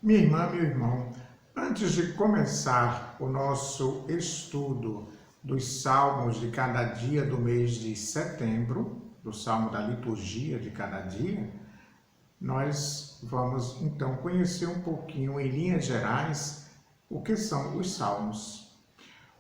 Minha irmã, meu irmão, antes de começar o nosso estudo dos salmos de cada dia do mês de setembro, do salmo da liturgia de cada dia, nós vamos então conhecer um pouquinho, em linhas gerais, o que são os salmos.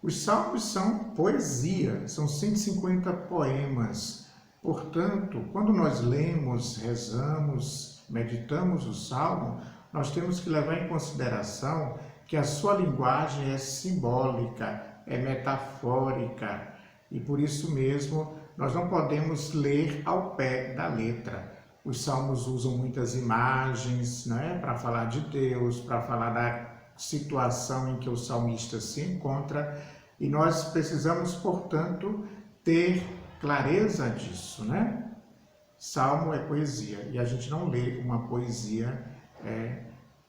Os salmos são poesia, são 150 poemas. Portanto, quando nós lemos, rezamos, meditamos o salmo, nós temos que levar em consideração que a sua linguagem é simbólica, é metafórica, e por isso mesmo nós não podemos ler ao pé da letra. Os salmos usam muitas imagens, né, para falar de Deus, para falar da situação em que o salmista se encontra, e nós precisamos, portanto, ter clareza disso, né? Salmo é poesia, e a gente não lê uma poesia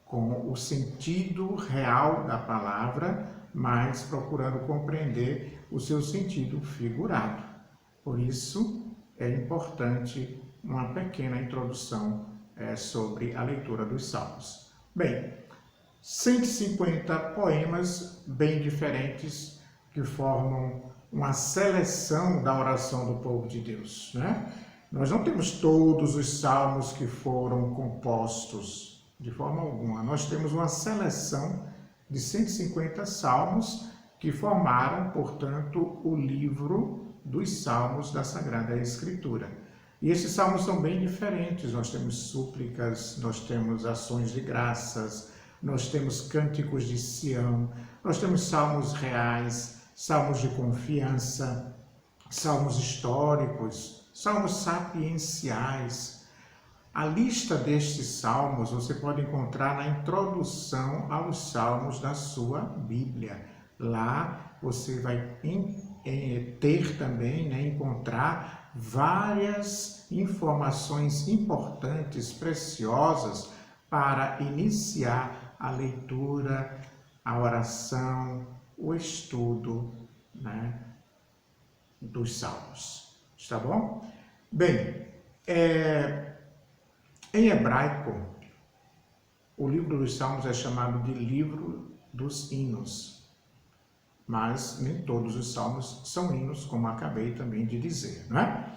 com o sentido real da palavra, mas procurando compreender o seu sentido figurado. Por isso, é importante uma pequena introdução sobre a leitura dos salmos. Bem, 150 poemas bem diferentes que formam uma seleção da oração do povo de Deus, né? Nós não temos todos os salmos que foram compostos de forma alguma. Nós temos uma seleção de 150 salmos que formaram, portanto, o livro dos salmos da Sagrada Escritura. E esses salmos são bem diferentes. Nós temos súplicas, nós temos ações de graças, nós temos cânticos de Sião, nós temos salmos reais, salmos de confiança, salmos históricos, salmos sapienciais. A lista destes salmos você pode encontrar na introdução aos salmos da sua Bíblia. Lá você vai ter também, encontrar várias informações importantes, preciosas, para iniciar a leitura, a oração, o estudo, dos salmos. Está bom? Bem, em hebraico, o livro dos salmos é chamado de livro dos hinos, mas nem todos os salmos são hinos, como acabei também de dizer, não é?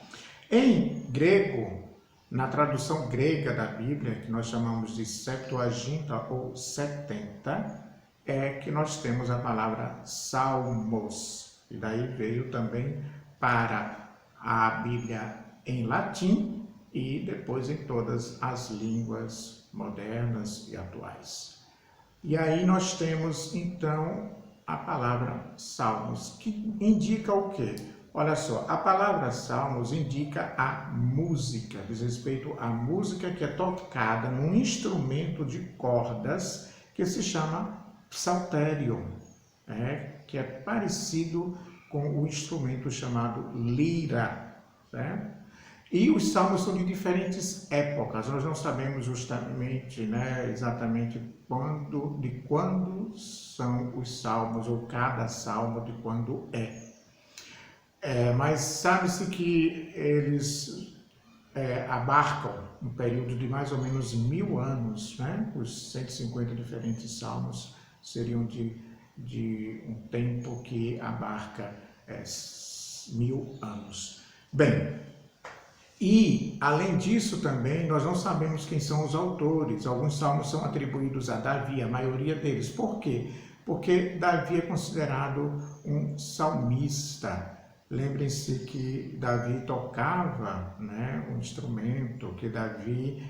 Em grego, na tradução grega da Bíblia, que nós chamamos de Septuaginta ou 70, é que nós temos a palavra salmos, e daí veio também para a Bíblia em latim e depois em todas as línguas modernas e atuais. E aí nós temos então a palavra salmos, que indica o quê? Olha só, a palavra salmos indica a música, diz respeito à música que é tocada num instrumento de cordas que se chama psaltério, que é parecido com o instrumento chamado lira, certo? E os salmos são de diferentes épocas, nós não sabemos justamente, exatamente de quando são os salmos, ou cada salmo de quando mas sabe-se que eles abarcam um período de mais ou menos 1000 anos, Os 150 diferentes salmos seriam de um tempo que abarca 1000 anos. Bem, e além disso também nós não sabemos quem são os autores. Alguns salmos são atribuídos a Davi, a maioria deles. Por quê? Porque Davi é considerado um salmista. Lembrem-se que Davi tocava um instrumento, que Davi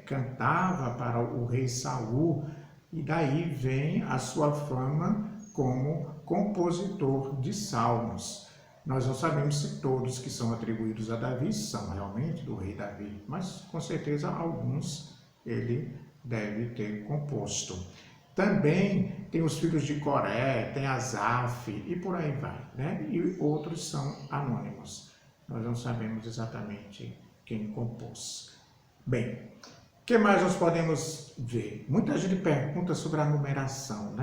cantava para o rei Saul, e daí vem a sua fama como compositor de salmos. Nós não sabemos se todos que são atribuídos a Davi são realmente do rei Davi, mas com certeza alguns ele deve ter composto. Também tem os filhos de Coré, tem Asaf e por aí vai, E outros são anônimos. Nós não sabemos exatamente quem compôs. Bem, o que mais nós podemos ver? Muita gente pergunta sobre a numeração,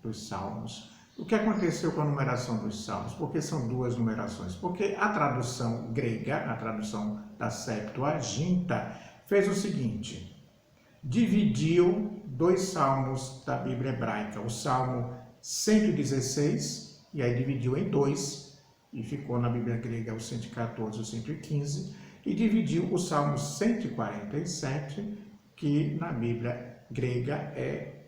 dos salmos. O que aconteceu com a numeração dos salmos? Por que são duas numerações? Porque a tradução grega, a tradução da Septuaginta, fez o seguinte: dividiu dois salmos da Bíblia hebraica, o Salmo 116, e aí dividiu em dois, e ficou na Bíblia grega o 114 e o 115, e dividiu o Salmo 147, que na Bíblia grega é,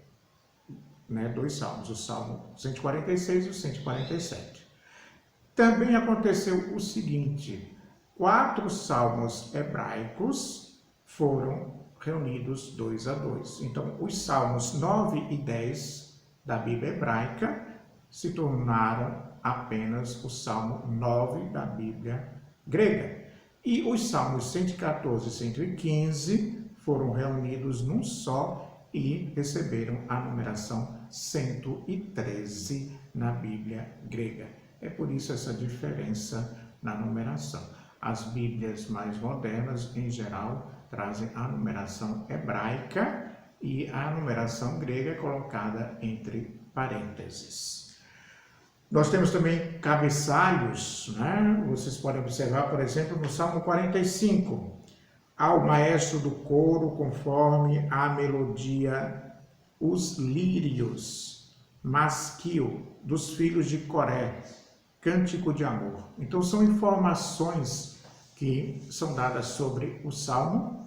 né, dois salmos, o Salmo 146 e o 147. Também aconteceu o seguinte: 4 salmos hebraicos foram reunidos 2 a 2. Então, os salmos 9 e 10 da Bíblia hebraica se tornaram apenas o salmo 9 da Bíblia grega. E os salmos 114 e 115 foram reunidos num só e receberam a numeração 113 na Bíblia grega. É por isso essa diferença na numeração. As Bíblias mais modernas, em geral, trazem a numeração hebraica e a numeração grega é colocada entre parênteses. Nós temos também cabeçalhos, né? Vocês podem observar, por exemplo, no Salmo 45. Ao maestro do coro, conforme a melodia, os lírios, masquil, dos filhos de Coré, cântico de amor. Então, são informações que são dadas sobre o Salmo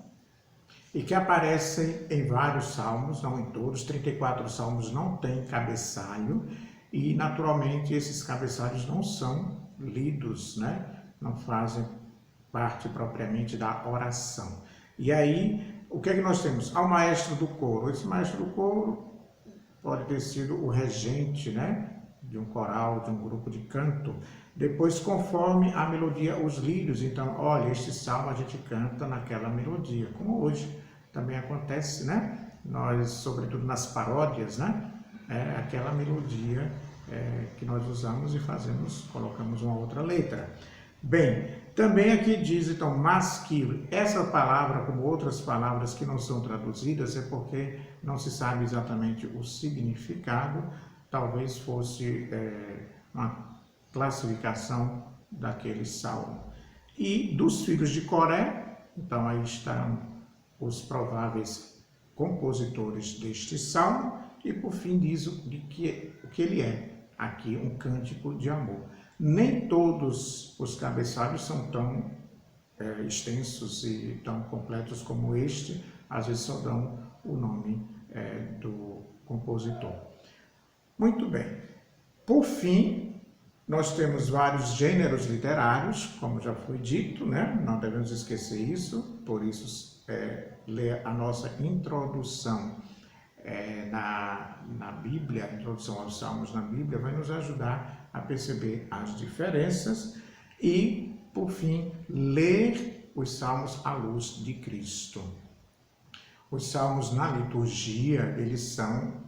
e que aparecem em vários salmos, não em todos. 34 salmos não têm cabeçalho e, naturalmente, esses cabeçalhos não são lidos, né? Não fazem parte propriamente da oração. E aí, o que é que nós temos? Ao maestro do coro. Esse maestro do coro pode ter sido o regente, né, de um coral, de um grupo de canto. Depois, conforme a melodia, os lírios. Então, olha, este salmo a gente canta naquela melodia, como hoje também acontece, né? Nós, sobretudo nas paródias, né? Aquela melodia que nós usamos e fazemos, colocamos uma outra letra. Bem, também aqui diz, então, masquil. Essa palavra, como outras palavras que não são traduzidas, é porque não se sabe exatamente o significado. Talvez fosse uma classificação daquele salmo. E dos filhos de Coré, então aí estão os prováveis compositores deste salmo, e por fim diz o que ele é, aqui um cântico de amor. Nem todos os cabeçalhos são tão extensos e tão completos como este, às vezes só dão o nome do compositor. Muito bem. Por fim, nós temos vários gêneros literários, como já foi dito, né? Não devemos esquecer isso, por isso ler a nossa introdução na Bíblia, a introdução aos Salmos na Bíblia, vai nos ajudar a perceber as diferenças e, por fim, ler os Salmos à luz de Cristo. Os Salmos na liturgia, eles são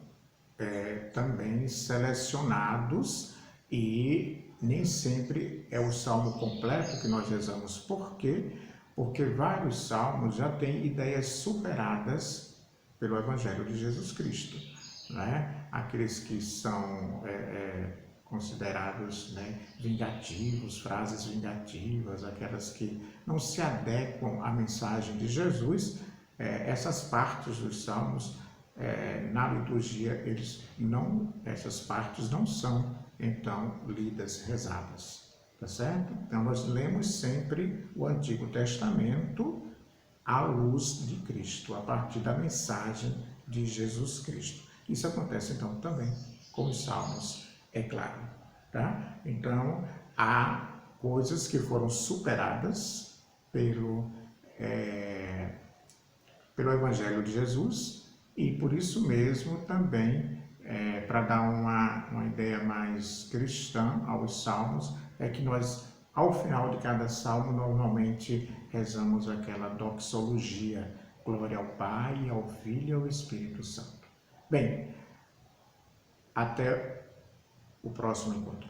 também selecionados e nem sempre é o salmo completo que nós rezamos. Por quê? Porque vários salmos já têm ideias superadas pelo Evangelho de Jesus Cristo, né? Aqueles que são considerados, né, vingativos, frases vingativas, aquelas que não se adequam à mensagem de Jesus, essas partes dos salmos na liturgia, essas partes não são, então, lidas, rezadas, tá certo? Então, nós lemos sempre o Antigo Testamento à luz de Cristo, a partir da mensagem de Jesus Cristo. Isso acontece, então, também com os Salmos, é claro, tá? Então, há coisas que foram superadas pelo Evangelho de Jesus, e por isso mesmo também, para dar uma ideia mais cristã aos salmos, é que nós, ao final de cada salmo, normalmente rezamos aquela doxologia, glória ao Pai, ao Filho e ao Espírito Santo. Bem, até o próximo encontro.